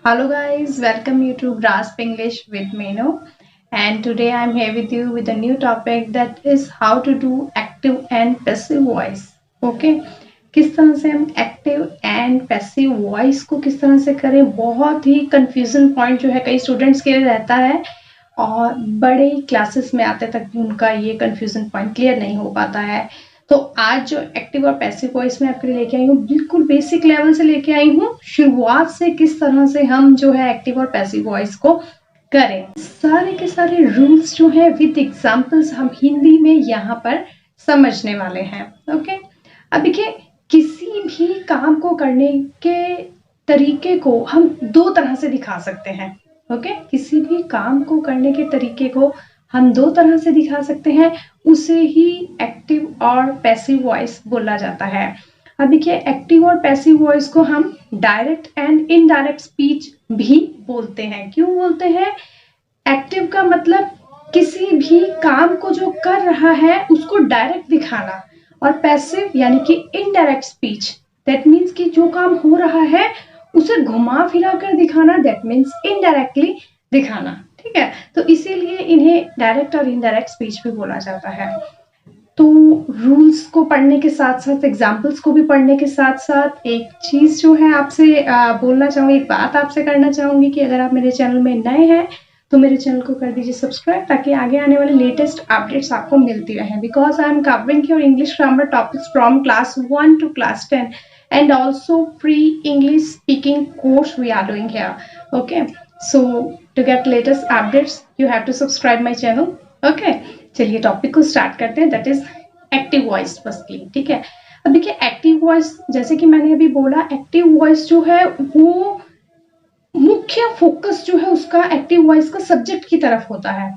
Hello guys, welcome you to Grasp English with Meno. And today I'm here with you with a new topic that is how to do active and passive voice. Okay? किस तरह से हम active and passive voice को किस तरह से करें, बहुत ही कंफ्यूजन पॉइंट जो है कई स्टूडेंट्स के लिए रहता है और बड़े क्लासेस में आते तक भी उनका ये कंफ्यूजन पॉइंट क्लियर नहीं हो पाता है। तो आज जो एक्टिव और पैसिव वॉइस में आपके लिए लेके आई हूँ, बिल्कुल बेसिक लेवल से लेके आई हूँ, शुरुआत से किस तरह से हम जो है एक्टिव और पैसिव वॉइस को करें। सारे के सारे रूल्स जो है विद एग्जांपल्स हम हिंदी में यहाँ पर समझने वाले हैं। ओके, अब देखिए, किसी भी काम को करने के तरीके को हम दो तरह से दिखा सकते हैं। ओके, किसी भी काम को करने के तरीके को हम दो तरह से दिखा सकते हैं, उसे ही एक्टिव और पैसिव वॉइस बोला जाता है। अब देखिए, एक्टिव और पैसिव वॉइस को हम डायरेक्ट एंड इनडायरेक्ट स्पीच भी बोलते हैं। क्यों बोलते हैं? एक्टिव का मतलब किसी भी काम को जो कर रहा है उसको डायरेक्ट दिखाना, और पैसिव यानी कि इनडायरेक्ट स्पीच, दैट मीन्स कि जो काम हो रहा है उसे घुमा फिरा कर दिखाना, दैट मीन्स इनडायरेक्टली दिखाना। ठीक है, तो इसीलिए इन्हें डायरेक्ट और इनडायरेक्ट स्पीच भी बोला जाता है। तो रूल्स को पढ़ने के साथ साथ, एग्जाम्पल्स को भी पढ़ने के साथ साथ एक चीज जो है आपसे बोलना चाहूंगी, एक बात आपसे करना चाहूंगी कि अगर आप मेरे चैनल में नए हैं तो मेरे चैनल को कर दीजिए सब्सक्राइब, ताकि आगे आने वाले लेटेस्ट अपडेट्स आपको मिलती रहे। Because I am covering your English grammar topics from class 1 to class 10 and also free English speaking course we are doing here. Okay, so to get latest updates you have to subscribe my channel. Okay, चलिए topic को start करते हैं, that is active voice firstly. ठीक है, अब देखिए, active voice जैसे कि मैंने अभी बोला, एक्टिव वॉइस जो है वो मुख्य फोकस जो है उसका एक्टिव वॉइस का सब्जेक्ट की तरफ होता है।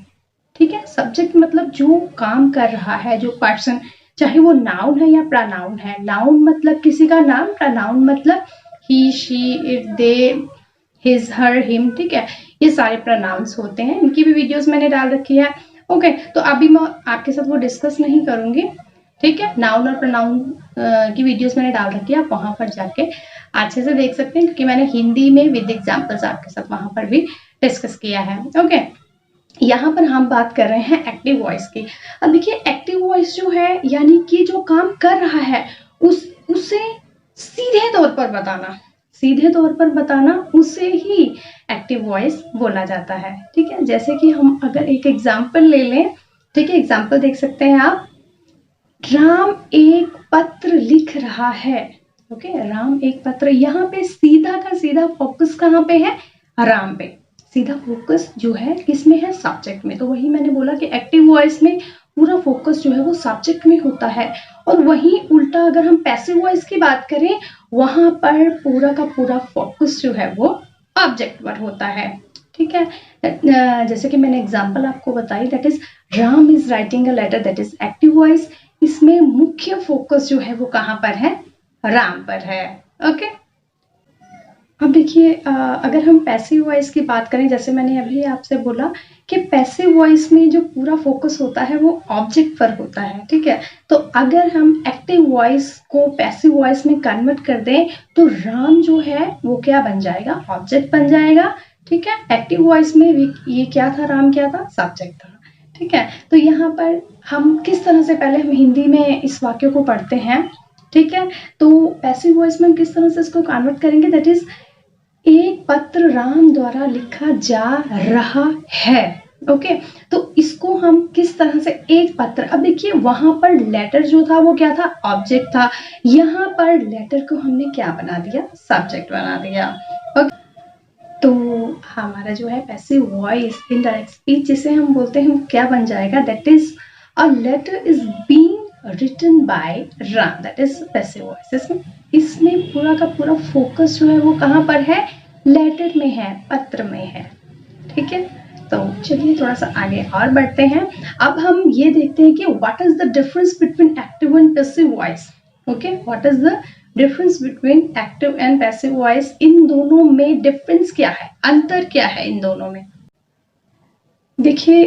ठीक है, सब्जेक्ट मतलब जो काम कर रहा है, जो पर्सन, चाहे वो नाउन है या प्रनाउन है। नाउन मतलब किसी का नाम, प्रनाउन मतलब he, she, it, they, his, her, him. ठीक है, ये सारे प्रनाउंस होते हैं, इनकी भी वीडियोस मैंने डाल रखी है। ओके, तो अभी मैं आपके साथ वो डिस्कस नहीं करूंगी। ठीक है, नाउन और प्रनाउन की वीडियोस मैंने डाल रखी है, आप वहां पर जाके अच्छे से देख सकते हैं, क्योंकि मैंने हिंदी में विद एग्जाम्पल्स आपके साथ वहां पर भी डिस्कस किया है। ओके, यहाँ पर हम बात कर रहे हैं एक्टिव वॉइस की। अब देखिए, एक्टिव वॉइस जो है यानी कि जो काम कर रहा है उसे सीधे तौर पर बताना, सीधे तौर पर बताना, उसे ही एक्टिव वॉइस बोला जाता है। ठीक है, जैसे कि हम अगर एक एग्जाम्पल ले लें, ठीक है, एग्जाम्पल देख सकते हैं आप, राम एक पत्र लिख रहा है। ओके, राम एक पत्र, यहाँ पे सीधा का सीधा फोकस कहाँ पे है? राम पे। सीधा फोकस जो है किसमें है? सब्जेक्ट में। तो वही मैंने बोला कि एक्टिव वॉइस में पूरा फोकस जो है वो सब्जेक्ट में होता है, और वहीं उल्टा अगर हम पैसिव वॉइस की बात करें, वहां पर पूरा का पूरा फोकस जो है वो ऑब्जेक्ट पर होता है। ठीक है, जैसे कि मैंने एग्जांपल आपको बताई, that is Ram is writing a letter, that is active voice. इसमें मुख्य फोकस जो है वो कहाँ पर है? राम पर है। ओके, अब देखिए, अगर हम पैसिव वॉइस की बात करें, जैसे मैंने अभी आपसे बोला कि पैसिव वॉइस में जो पूरा फोकस होता है वो ऑब्जेक्ट पर होता है। ठीक है, तो अगर हम एक्टिव वॉइस को पैसिव वॉइस में कन्वर्ट कर दें तो राम जो है वो क्या बन जाएगा? ऑब्जेक्ट बन जाएगा। ठीक है, एक्टिव वॉइस में ये क्या था? राम क्या था? सब्जेक्ट था। ठीक है, तो यहाँ पर हम किस तरह से, पहले हम हिंदी में इस वाक्य को पढ़ते हैं। ठीक है, तो पैसिव वॉइस में हम किस तरह से इसको कन्वर्ट करेंगे, दैट इज एक पत्र राम द्वारा लिखा जा रहा है। ओके, तो इसको हम किस तरह से, एक पत्र, अब देखिए वहां पर लेटर जो था वो क्या था? ऑब्जेक्ट था। यहाँ पर लेटर को हमने क्या बना दिया? सब्जेक्ट बना दिया। ओके, तो हमारा जो है पैसिव वॉइस, इनडायरेक्ट स्पीच जिसे हम बोलते हैं, वो क्या बन जाएगा? That is a letter is being written by Ram, that is passive voice. इसमें पूरा का पूरा फोकस जो है वो कहाँ पर है? लेटर में है, पत्र में है। ठीक है, तो चलिए थोड़ा सा आगे और बढ़ते हैं। अब हम ये देखते हैं कि what is the difference between active and passive voice. Okay, what is the difference between active and passive voice? इन दोनों में डिफरेंस क्या है, अंतर क्या है इन दोनों में? देखिए,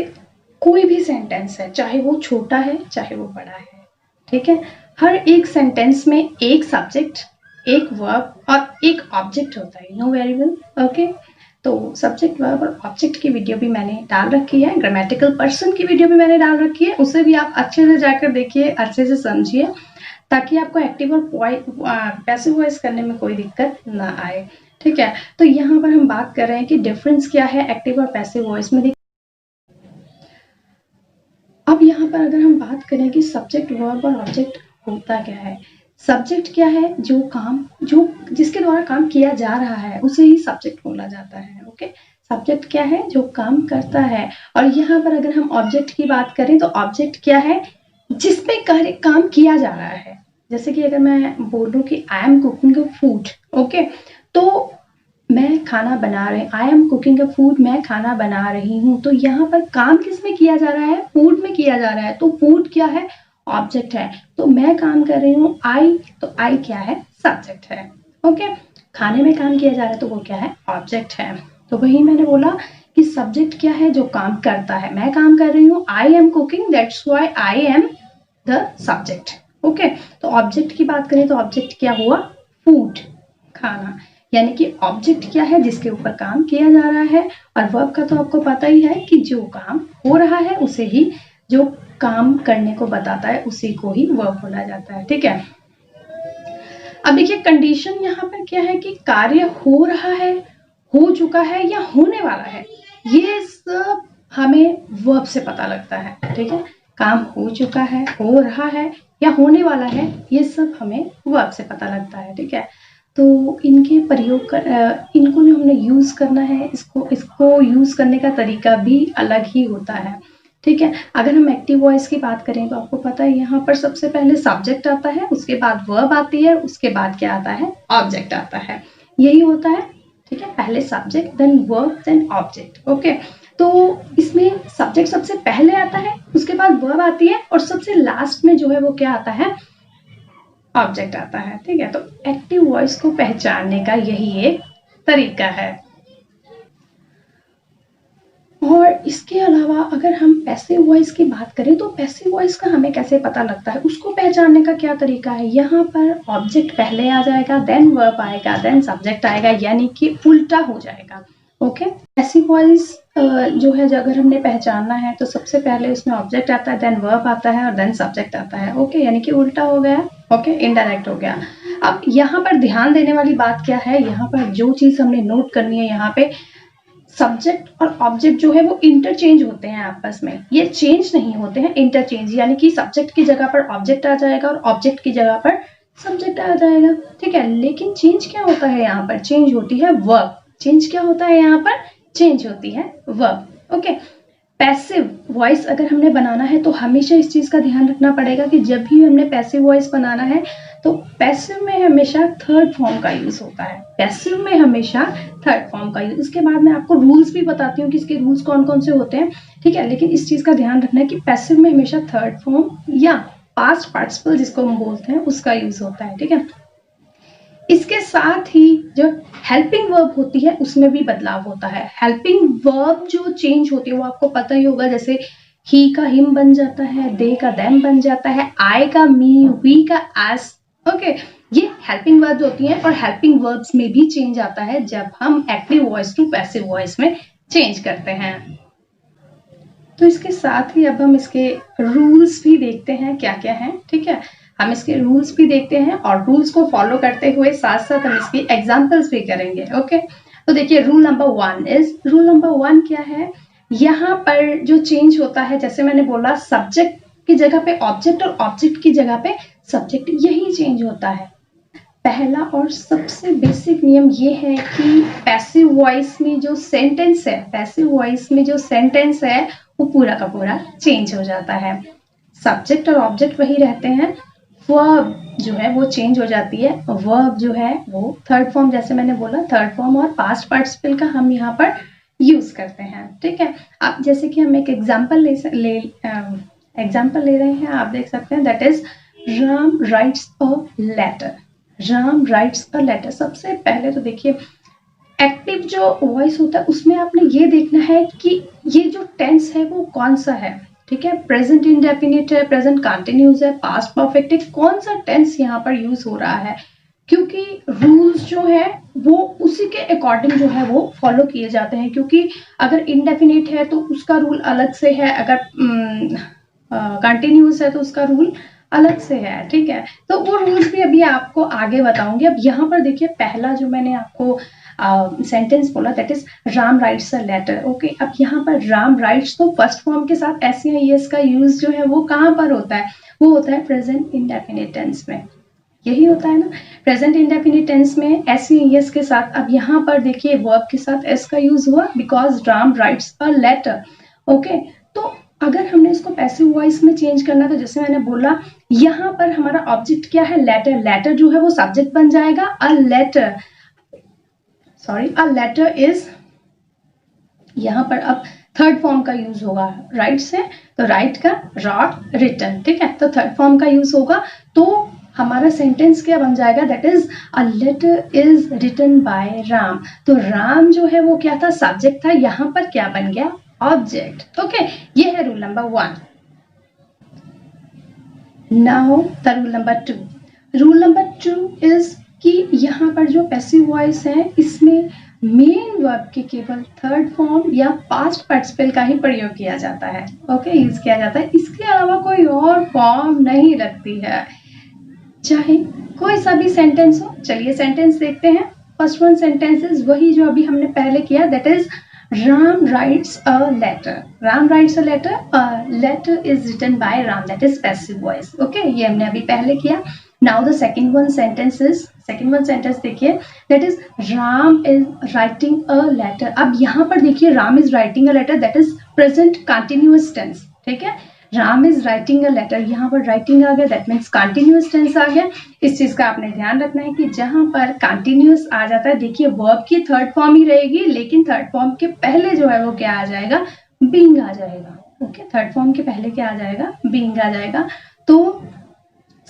कोई भी सेंटेंस है, चाहे वो छोटा है चाहे वो बड़ा है, ठीक है, हर एक सेंटेंस में एक सब्जेक्ट, एक वर्ब और एक ऑब्जेक्ट होता है, नो वेरिएबल। ओके, तो सब्जेक्ट वर्ब और ऑब्जेक्ट की वीडियो भी मैंने डाल रखी है, ग्रामेटिकल पर्सन की वीडियो भी मैंने डाल रखी है, उसे भी आप अच्छे से जाकर देखिए, अच्छे से समझिए, ताकि आपको एक्टिव और पैसिव वॉइस करने में कोई दिक्कत ना आए। ठीक है, तो यहाँ पर हम बात कर रहे हैं कि डिफरेंस क्या है एक्टिव और पैसिव वॉइस में। अब यहाँ पर अगर हम बात करें कि सब्जेक्ट वर्ब और ऑब्जेक्ट होता क्या है। सब्जेक्ट क्या है, जो काम जो जिसके द्वारा काम किया जा रहा है उसे ही सब्जेक्ट बोला जाता है। ओके, सब्जेक्ट क्या है, जो काम करता है। और यहाँ पर अगर हम ऑब्जेक्ट की बात करें तो ऑब्जेक्ट क्या है, जिसपे काम किया जा रहा है। जैसे कि अगर मैं बोलूं कि I am cooking a food, okay, तो मैं खाना बना रही, I am cooking a food, मैं खाना बना रही हूँ। तो यहाँ पर काम किस में किया जा रहा है, फूड में किया जा रहा है। तो फूड क्या है, ऑब्जेक्ट है। तो मैं काम कर रही हूँ, आई, तो आई क्या है, सब्जेक्ट है। ओके, खाने में काम किया जा रहा है तो वो क्या है, ऑब्जेक्ट है। तो वही मैंने बोला कि सब्जेक्ट क्या है, जो काम करता है। मैं काम कर रही हूँ, I am cooking, that's why I am the subject. Okay, तो ऑब्जेक्ट की बात करें तो ऑब्जेक्ट क्या हुआ, फूड, खाना। यानी कि ऑब्जेक्ट क्या है, जिसके ऊपर काम किया जा रहा है। और वर्ब का तो आपको पता ही है कि जो काम हो रहा है उसे ही, जो काम करने को बताता है उसी को ही वर्ब बोला जाता है। ठीक है, अब देखिए कंडीशन यहाँ पर क्या है कि कार्य हो रहा है, हो चुका है या होने वाला है, ये सब हमें वर्ब से पता लगता है। ठीक है, काम हो चुका है, हो रहा है या होने वाला है, ये सब हमें वर्ब से पता लगता है। ठीक है, तो इनके प्रयोग कर इनको जो हमने यूज करना है, इसको यूज करने का तरीका भी अलग ही होता है। ठीक है, अगर हम एक्टिव वॉइस की बात करें तो आपको पता है यहाँ पर सबसे पहले सब्जेक्ट आता है, उसके बाद वर्ब आती है, उसके बाद क्या आता है, ऑब्जेक्ट आता है। यही होता है। ठीक है, पहले subject, then verb, then object. Okay, तो इसमें सब्जेक्ट सबसे पहले आता है, उसके बाद वर्ब आती है और सबसे लास्ट में जो है वो क्या आता है, ऑब्जेक्ट आता है। ठीक है, तो एक्टिव वॉइस को पहचानने का यही एक तरीका है। और इसके अलावा अगर हम पैसिव वॉइस की बात करें तो पैसिव वॉइस का हमें कैसे पता लगता है, उसको पहचानने का क्या तरीका है। यहाँ पर ऑब्जेक्ट पहले आ जाएगा, देन वर्ब आएगा, देन सब्जेक्ट आएगा, यानी कि उल्टा हो जाएगा। ओके, पैसिव वॉइस जो है, अगर हमने पहचानना है तो सबसे पहले उसमें ऑब्जेक्ट आता है, देन वर्ब आता है और देन सब्जेक्ट आता है। ओके, यानी कि उल्टा हो गया। ओके, इनडायरेक्ट हो गया। अब यहाँ पर ध्यान देने वाली बात क्या है, यहाँ पर जो चीज हमने नोट करनी है, यहाँ पे सब्जेक्ट और ऑब्जेक्ट जो है वो इंटरचेंज होते हैं आपस में, ये चेंज नहीं होते हैं, इंटरचेंज। यानी कि सब्जेक्ट की जगह पर ऑब्जेक्ट आ जाएगा और ऑब्जेक्ट की जगह पर सब्जेक्ट आ जाएगा। ठीक है, लेकिन चेंज क्या होता है, यहाँ पर चेंज होती है वर्ब। चेंज क्या होता है, यहाँ पर चेंज होती है वर्ब। ओके, पैसिव वॉइस अगर हमने बनाना है तो हमेशा इस चीज का ध्यान रखना पड़ेगा कि जब भी हमने पैसिव वॉइस बनाना है तो पैसिव में हमेशा थर्ड फॉर्म का यूज होता है। पैसिव में हमेशा थर्ड फॉर्म का यूज। इसके बाद मैं आपको रूल्स भी बताती हूँ कि इसके रूल्स कौन कौन से होते हैं। ठीक है, लेकिन इस चीज का ध्यान रखना है कि पैसिव में हमेशा थर्ड फॉर्म या पास्ट पार्टिसिपल जिसको हम बोलते हैं उसका यूज होता है। ठीक है, इसके साथ ही जो हेल्पिंग वर्ब होती है उसमें भी बदलाव होता है। हेल्पिंग वर्ब जो चेंज होती है वो आपको पता ही होगा, जैसे ही का हिम बन जाता है, दे का देम बन जाता है, आई का मी, वी का एस। ओके, ये हेल्पिंग वर्ब्स होती हैं और हेल्पिंग वर्ब्स में भी चेंज आता है जब हम active voice to passive voice में चेंज करते हैं। तो इसके साथ ही अब हम इसके रूल्स भी देखते हैं क्या क्या है। ठीक है, हम इसके रूल्स भी देखते हैं और रूल्स को फॉलो करते हुए साथ साथ हम इसकी एग्जांपल्स भी करेंगे। ओके, तो देखिए रूल नंबर वन क्या है, यहाँ पर जो चेंज होता है, जैसे मैंने बोला सब्जेक्ट की जगह पे ऑब्जेक्ट और ऑब्जेक्ट की जगह पे सब्जेक्ट, यही चेंज होता है। पहला और सबसे बेसिक नियम ये है कि पैसिव वॉइस में जो सेंटेंस है, पैसिव वॉइस में जो सेंटेंस है वो पूरा का पूरा चेंज हो जाता है। सब्जेक्ट और ऑब्जेक्ट वही रहते हैं, वर्ब जो है वो चेंज हो जाती है। वर्ब जो है वो थर्ड फॉर्म, जैसे मैंने बोला थर्ड फॉर्म और पास्ट पार्टिसिपल का हम यहाँ पर यूज करते हैं। ठीक है, अब जैसे कि हम एक एग्जाम्पल ले रहे हैं, आप देख सकते हैं, that is Ram writes a letter. Ram writes a letter. सबसे पहले तो देखिए एक्टिव जो वॉइस होता है उसमें आपने ये देखना है कि ये जो टेंस है वो कौन सा है। ठीक है, प्रेजेंट इंडेफिनिट है, प्रेजेंट कंटिन्यूस है, पास्ट परफेक्ट है, कौन सा टेंस यहाँ पर यूज हो रहा है। क्योंकि रूल्स जो है वो उसी के अकॉर्डिंग जो है वो फॉलो किए जाते हैं, क्योंकि अगर इनडेफिनिट है तो उसका रूल अलग से है, अगर कंटिन्यूस है तो उसका रूल अलग से है, ठीक है। तो वो रूल्स भी अभी आपको आगे बताऊंगी। अब यहाँ पर देखिए, पहला जो मैंने आपको सेंटेंस बोला that is Ram writes a letter. Okay, अब यहाँ पर राम राइट्स तो फर्स्ट फॉर्म के साथ एस या ईएस का यूज जो है वो कहाँ पर होता है, वो होता है प्रेजेंट इंडेफिनिट टेंस में। यही होता है ना, प्रेजेंट इंडेफिनिट टेंस में एस या ईएस के साथ। अब यहाँ पर देखिए वर्ब के साथ एस का यूज हुआ because Ram writes a letter. Okay, तो अगर हमने इसको पैसिव वॉइस में चेंज करना, तो जैसे मैंने बोला यहाँ पर हमारा ऑब्जेक्ट क्या है, लेटर। लेटर जो है वो सब्जेक्ट बन जाएगा। A letter, sorry, a letter is, यहाँ पर अब थर्ड फॉर्म का यूज होगा राइट से, तो राइट का रॉट रिटन, ठीक है। तो थर्ड फॉर्म का यूज होगा, तो हमारा सेंटेंस क्या बन जाएगा, that is a letter is written by Ram. तो राम जो है वो क्या था, सब्जेक्ट था, यहाँ पर क्या बन गया, ऑब्जेक्ट। ओके, ये है rule number 1। Now the rule number 2। Rule number 2 is कि यहाँ पर जो पैसिव वॉइस है इसमें मेन वर्ब के केवल थर्ड फॉर्म या पास्ट पार्टिसिपल का ही प्रयोग किया जाता है। ओके, यूज किया जाता है, इसके अलावा कोई और फॉर्म नहीं लगती है, चाहे कोई सा भी सेंटेंस हो। चलिए सेंटेंस देखते हैं। फर्स्ट वन सेंटेंस इज वही जो अभी हमने पहले किया, that is Ram writes a letter. Ram writes a letter, a letter is written by Ram, that is passive voice. Okay, ये हमने अभी पहले किया। Now the second one sentence is, second one sentence देखिए, that is Ram is writing a letter. अब यहाँ पर देखिए Ram is writing a letter, that is present continuous tense, ठीक है। Ram is writing a letter, यहाँ पर राइटिंग आ गया, दैट मीन्स कंटिन्यूअस टेंस आ गया। इस चीज का आपने ध्यान रखना है कि जहां पर कंटिन्यूअस आ जाता है, देखिए वर्ब की थर्ड फॉर्म ही रहेगी, लेकिन थर्ड फॉर्म के पहले जो है वो क्या आ जाएगा, बीइंग आ जाएगा। ओके, थर्ड फॉर्म के पहले क्या आ जाएगा, बीइंग आ जाएगा। तो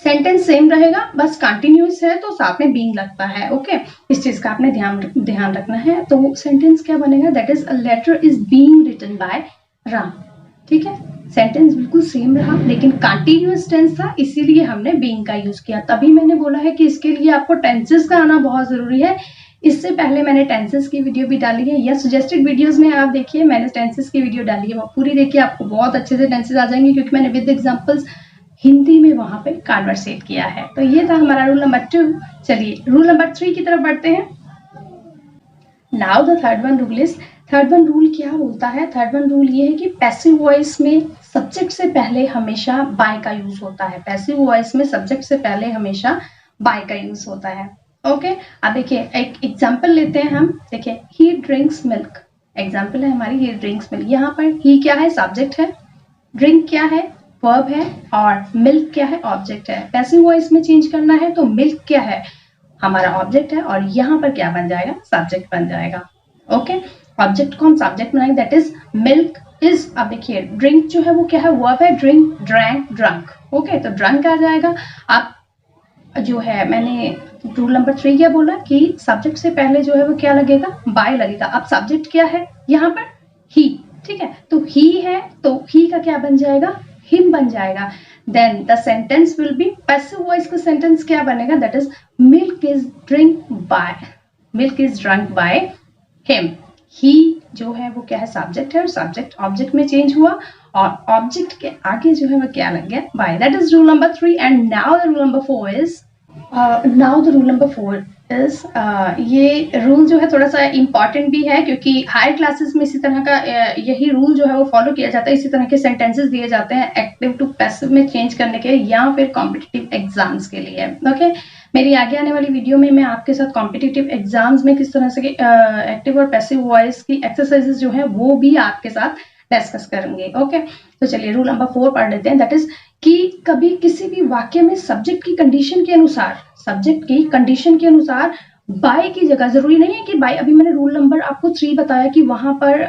सेंटेंस सेम रहेगा, बस कंटिन्यूअस है तो साथ में बीइंग लगता है। ओके, इस चीज का आपने ध्यान रखना है। तो सेंटेंस क्या बनेगा, that is a letter is being written by Ram, ठीक है। सेंटेंस बिल्कुल सेम रहा, लेकिन कंटिन्यूअस टेंस था, इसीलिए हमने बीइंग का यूज किया। तभी मैंने बोला है कि इसके लिए आपको टेंसेस का आना बहुत जरूरी है। इससे पहले मैंने टेंसेस की वीडियो भी डाली है, या सजेस्टेड वीडियोस में आप देखिए, मैंने टेंसेस की वीडियो डाली है, वो पूरी देखिए, आपको बहुत अच्छे से टेंसेस आ जाएंगे, क्योंकि मैंने विद एग्जांपल्स हिंदी में वहां पे कन्वर्सेट किया है। तो ये था हमारा रूल नंबर 2। चलिए रूल नंबर 3 की तरफ बढ़ते हैं। Now the third one rule is, third one rule क्या बोलता है, थर्ड वन रूल ये है कि पैसिव वॉइस में सब्जेक्ट से पहले हमेशा बाय का यूज होता है। पैसिव वॉइस में सब्जेक्ट से पहले हमेशा बाय का यूज होता है। ओके, अब देखिए एक एग्जांपल लेते हैं हम। देखिए, ही ड्रिंक्स मिल्क, एग्जांपल है हमारी, ही ड्रिंक्स मिल्क। यहाँ पर ही क्या है, सब्जेक्ट है, ड्रिंक क्या है, वर्ब है, और मिल्क क्या है, ऑब्जेक्ट है। पैसिव वॉइस में चेंज करना है तो मिल्क क्या है, हमारा ऑब्जेक्ट है, और यहाँ पर क्या बन जाएगा, सब्जेक्ट बन जाएगा। ओके, ऑब्जेक्ट को हम सब्जेक्ट बनाएंगे, दैट इज मिल्क इज। अब देखिए ड्रिंक जो है वो क्या है, वर्ब है, ड्रिंक, ड्रैंक, ड्रंक। ओके, तो ड्रंक आ जाएगा। अब जो है मैंने रूल नंबर 3 क्या बोला कि सब्जेक्ट से पहले जो है वो क्या लगेगा, बाय लगेगा। अब सब्जेक्ट क्या है यहाँ पर, ही, ठीक है। तो ही है, तो ही का क्या बन जाएगा, हिम बन जाएगा। Then the sentence will be, passive voice का सेंटेंस क्या बनेगा, that is milk is drink by, milk is drunk by him. He जो है वो क्या है, सब्जेक्ट है, और सब्जेक्ट ऑब्जेक्ट में चेंज हुआ, और ऑब्जेक्ट के आगे जो है वो क्या लग गया, by. That is rule number 3। And now the rule number 4 is, now the rule number 4 is, ये रूल जो है थोड़ा सा इंपॉर्टेंट भी है, क्योंकि हायर क्लासेस में इसी तरह का यही रूल जो है वो फॉलो किया जाता है। इसी तरह के सेंटेंसेस दिए जाते हैं एक्टिव टू पैसिव में चेंज करने के, या फिर कॉम्पिटिटिव एग्जाम्स के लिए। ओके, मेरी आगे आने वाली वीडियो में मैं आपके साथ कॉम्पिटिटिव एग्जाम्स में किस तरह से एक्टिव और पैसिव वॉइस की एक्सरसाइजेस जो है वो भी आपके साथ डिस्कस करेंगे। ओके, तो चलिए रूल नंबर 4 पढ़ लेते हैं। दैट इज कि कभी किसी भी वाक्य में सब्जेक्ट की कंडीशन के अनुसार, सब्जेक्ट की कंडीशन के अनुसार बाय की जगह, जरूरी नहीं है कि बाय, अभी मैंने रूल नंबर आपको 3 बताया कि वहां पर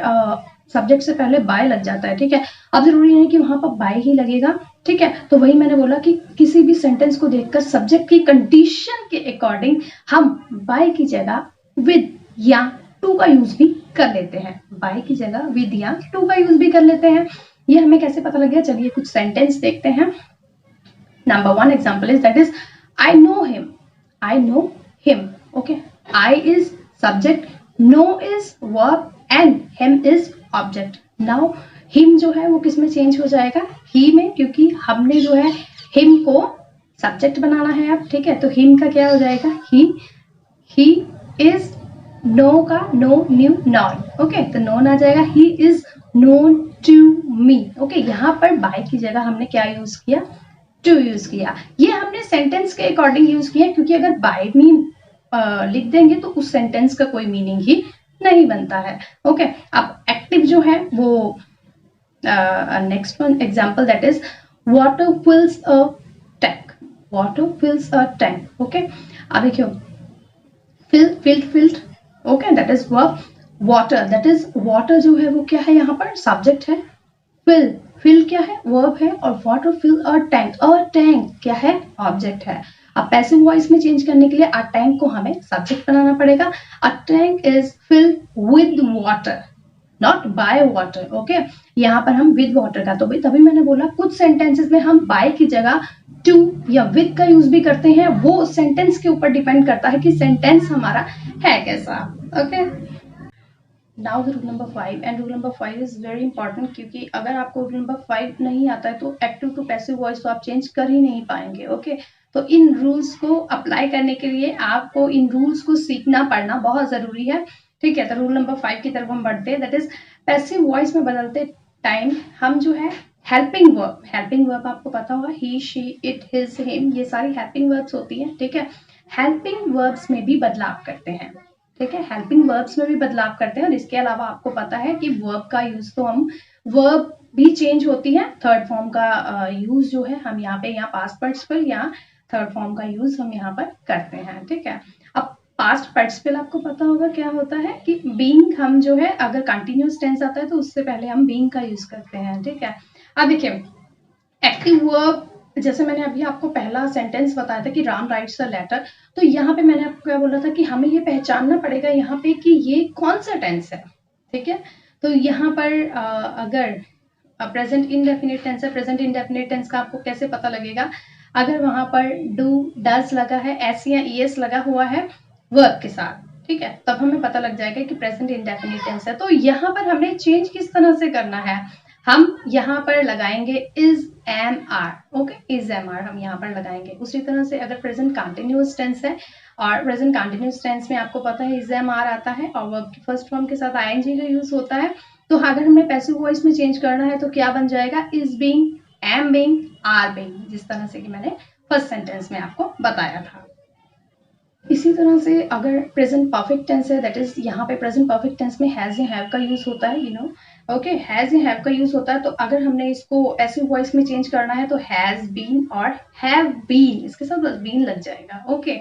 सब्जेक्ट से पहले बाय लग जाता है, ठीक है। अब जरूरी नहीं कि वहां पर बाय ही लगेगा, ठीक है। तो वही मैंने बोला कि किसी भी सेंटेंस को देखकर सब्जेक्ट की कंडीशन के अकॉर्डिंग हम बाय की जगह विद या टू का यूज भी कर लेते हैं। बाय की जगह विद या टू का यूज भी कर लेते हैं। ये हमें कैसे पता लग गया, चलिए कुछ सेंटेंस देखते हैं। Number 1 example is, that is I know him, I know him. Okay, I is subject, no is verb and him is object. Now him जो है वो किस में चेंज हो जाएगा, he में, क्योंकि हमने जो है him को सब्जेक्ट बनाना है अब, ठीक है। तो him का क्या हो जाएगा, he is नो का नो न्यू नॉन, ओके, तो नोन आ जाएगा, he is known to me. Okay, यहाँ पर बाय की जगह हमने क्या यूज किया, टू यूज किया। ये हमने सेंटेंस के अकॉर्डिंग यूज किया, क्योंकि अगर बाय मी लिख देंगे तो उस सेंटेंस का कोई मीनिंग ही नहीं बनता है। ओके, अब एक्टिव जो है वो next one example that is water fills a tank, water fills a tank. Okay, अब देखियो filled, okay, that is verb. Water, that is water जो है वो क्या है, यहाँ पर सब्जेक्ट है। फिल क्या है, वर्ब है। और वाटर फिल अ टैंक क्या है, ऑब्जेक्ट है। अब पैसिव वॉइस में चेंज करने के लिए अ टैंक को हमें सब्जेक्ट बनाना पड़ेगा। A tank is filled with water, not by water. Okay, यहाँ पर हम विद वाटर का, तो तभी मैंने बोला कुछ सेंटेंसेस में हम बाय की जगह टू या विद का यूज भी करते हैं। वो सेंटेंस के ऊपर डिपेंड करता है कि सेंटेंस हमारा है कैसा। Okay, now the rule number 5, and rule number 5 is very important, क्योंकि अगर आपको रूल नंबर 5 नहीं आता है तो एक्टिव टू पैसिव वॉइस तो आप चेंज कर ही नहीं पाएंगे। ओके, तो इन रूल्स को अप्लाई करने के लिए आपको इन रूल्स को सीखना पढ़ना बहुत जरूरी है, ठीक है। तो रूल नंबर 5 की तरफ हम बढ़ते हैं, दैट इज पैसिव वॉइस में बदलते टाइम हम जो है हेल्पिंग वर्ब आपको पता होगा, ही, शी, इट, हिज, हिम, ये सारी हेल्पिंग वर्ब्स होती हैं, ठीक है। हेल्पिंग वर्ब्स में भी बदलाव करते हैं, ठीक है, हेल्पिंग वर्ब्स में भी बदलाव करते हैं। और इसके अलावा आपको पता है कि वर्ब का यूज तो हम वर्ब भी चेंज होती है, थर्ड फॉर्म का यूज जो है हम यहाँ पास्ट पार्टिसिपल या थर्ड फॉर्म का यूज हम यहाँ पर करते हैं, ठीक है। अब पास्ट पार्टिसिपल आपको पता होगा क्या होता है कि बीइंग, हम जो है अगर कंटिन्यूअस टेंस आता है तो उससे पहले हम बीइंग का यूज करते हैं, ठीक है। अब देखिए एक्टिव वर्ब, जैसे मैंने अभी आपको पहला सेंटेंस बताया था कि राम राइट्स अ लेटर, तो यहाँ पे मैंने आपको क्या बोला था कि हमें ये पहचानना पड़ेगा यहाँ पे कि ये कौन सा टेंस है, ठीक है। तो यहाँ पर अगर प्रेजेंट इंडेफिनिट टेंस है, प्रेजेंट इंडेफिनिट टेंस का आपको कैसे पता लगेगा, अगर वहां पर डू, डज लगा है, एस या ईएस लगा हुआ है वर्ब के साथ, ठीक है, तब हमें पता लग जाएगा कि प्रेजेंट इंडेफिनिट टेंस है। तो यहाँ पर हमने चेंज किस तरह से करना है, हम यहाँ पर लगाएंगे is am are, okay, is am are हम यहाँ पर लगाएंगे। उसी तरह से अगर प्रेजेंट कंटिन्यूअस टेंस है, और प्रेजेंट कंटिन्यूअस टेंस में आपको पता है इज एम आर आता है और वर्ब की फर्स्ट फॉर्म के साथ आईएनजी का यूज होता है, तो अगर हमने पैसिव वॉइस में चेंज करना है तो क्या बन जाएगा, is being, am being, are being, जिस तरह से कि मैंने फर्स्ट सेंटेंस में आपको बताया था। इसी तरह से अगर प्रेजेंट परफेक्ट टेंस है, दैट इज यहाँ पे प्रेजेंट परफेक्ट टेंस में हैज या हैव का यूज होता है, यू नो, ओके, हैज या हैव का यूज होता है। तो अगर हमने इसको पैसिव वॉइस में चेंज करना है तो हैज बीन और हैव बीन, इसके साथ बस बीन लग जाएगा, ओके।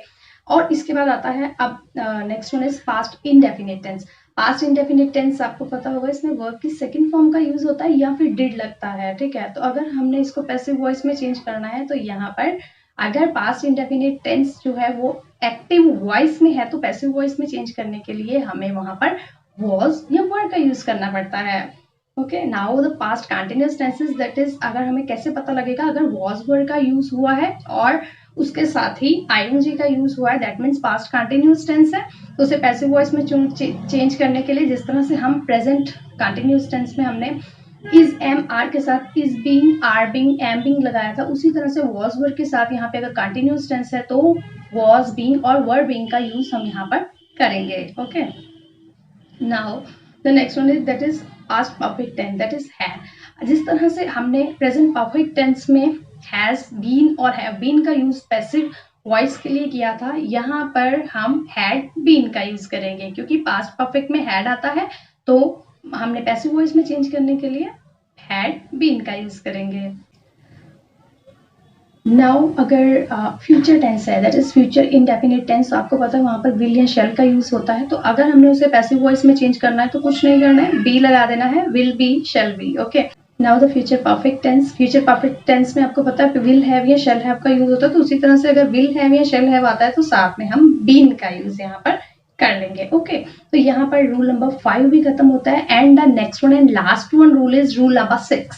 और इसके बाद आता है अब next one is past indefinite tense. Past indefinite tense आपको पता होगा, इसमें वर्ब की सेकंड फॉर्म का यूज होता है या फिर डिड लगता है, ठीक है। तो अगर हमने इसको पैसिव वॉइस में चेंज करना है तो यहाँ पर अगर पास्ट इंडेफिनिट टेंस जो है वो एक्टिव वॉइस में है तो पैसिव वॉइस में चेंज करने के लिए हमें वहां पर वॉज या वर का यूज करना पड़ता है, okay. Now the past continuous tenses, that is अगर हमें कैसे पता लगेगा, अगर वॉज वर का यूज हुआ है और उसके साथ ही आईएनजी का यूज हुआ है, that means past continuous tense है, तो उसे पैसिव वॉइस में चेंज करने के लिए जिस तरह से हम प्रेजेंट कंटिन्यूअस टेंस में हमने इज एम आर के साथ is being, are being, am being लगाया था, उसी तरह से वॉज वर्ड के साथ यहाँ पे अगर कंटिन्यूअस टेंस है तो वॉज बीइंग और वर बीइंग का यूज हम यहाँ पर करेंगे, okay. Now the next one is that is past perfect tense, that is had. जिस तरह से हमने प्रेजेंट परफेक्ट टेंस में हैज बीन और हैव बीन का यूज पैसिव वॉइस के लिए किया था, यहाँ पर हम हैड बीन का यूज करेंगे, क्योंकि पास्ट परफेक्ट में हैड आता है तो हमने पैसिव वॉइस में चेंज करने के लिए हैड बीन का यूज करेंगे। नाउ अगर फ्यूचर टेंस है, that is future indefinite tense, तो आपको पता है वहां पर विल या शेल का यूज होता है, तो अगर हमने उसे पैसिव वॉइस में चेंज करना है तो कुछ नहीं करना है, बी लगा देना है, will be, shall be, okay. Now the future perfect tense, future perfect tense में आपको पता है विल हैव या शेल हैव का यूज होता है, तो उसी तरह से अगर विल हैव या शेल हैव आता है तो साथ में हम बीन का यूज यहाँ पर कर लेंगे, ओके। तो यहाँ पर रूल नंबर 5 भी खत्म होता है, and the next one and last one rule is rule number 6।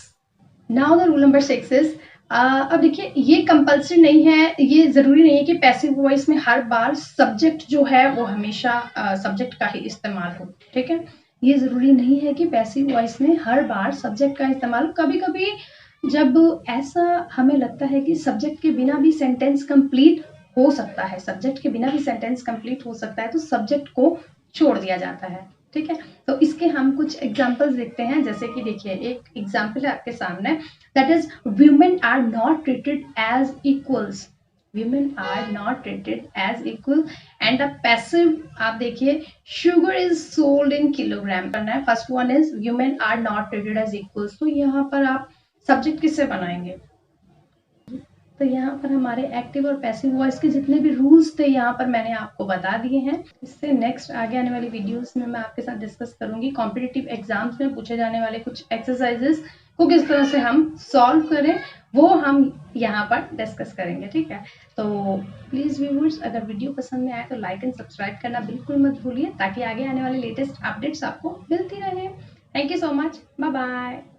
Now the rule number 6 is अब देखिए, ये कंपल्सरी नहीं है, ये ज़रूरी नहीं है कि पैसिव वॉइस में हर बार सब्जेक्ट जो है वो हमेशा सब्जेक्ट का ही इस्तेमाल हो, ठीक है। ये ज़रूरी नहीं है कि पैसिव वॉइस में हर बार सब्जेक्ट का इस्तेमाल। कभी-कभी जब ऐसा हमें लगता है कि सब्जेक्ट के बिना भी सेंटेंस कंप्लीट हो सकता है, सब्जेक्ट के बिना भी सेंटेंस कंप्लीट हो सकता है, तो सब्जेक्ट को छोड़ दिया जाता है, ठीक है। तो इसके हम कुछ एग्जांपल्स देखते हैं। जैसे कि देखिए, एक एग्जांपल है आपके सामने, that is women are not treated as equals. women are not treated as equal. and the passive, आप देखिए, sugar is sold in kilogram करना है। First one is women are not treated as equals। तो यहाँ पर आप subject किससे बनाएंगे? तो यहाँ पर हमारे एक्टिव और पैसिव वॉइस के जितने भी रूल्स थे यहाँ पर मैंने आपको बता दिए हैं। इससे नेक्स्ट आगे आने वाली वीडियोस में मैं आपके साथ डिस्कस करूंगी कॉम्पिटिटिव एग्जाम्स में पूछे जाने वाले कुछ एक्सरसाइजेस को किस तरह से हम सॉल्व करें, वो हम यहाँ पर डिस्कस करेंगे, ठीक है। तो प्लीज़ व्यूअर्स, अगर वीडियो पसंद में आए तो लाइक एंड सब्सक्राइब करना बिल्कुल मत भूलिए, ताकि आगे आने वाले लेटेस्ट अपडेट्स आपको मिलती रहे। Thank you so much, bye bye.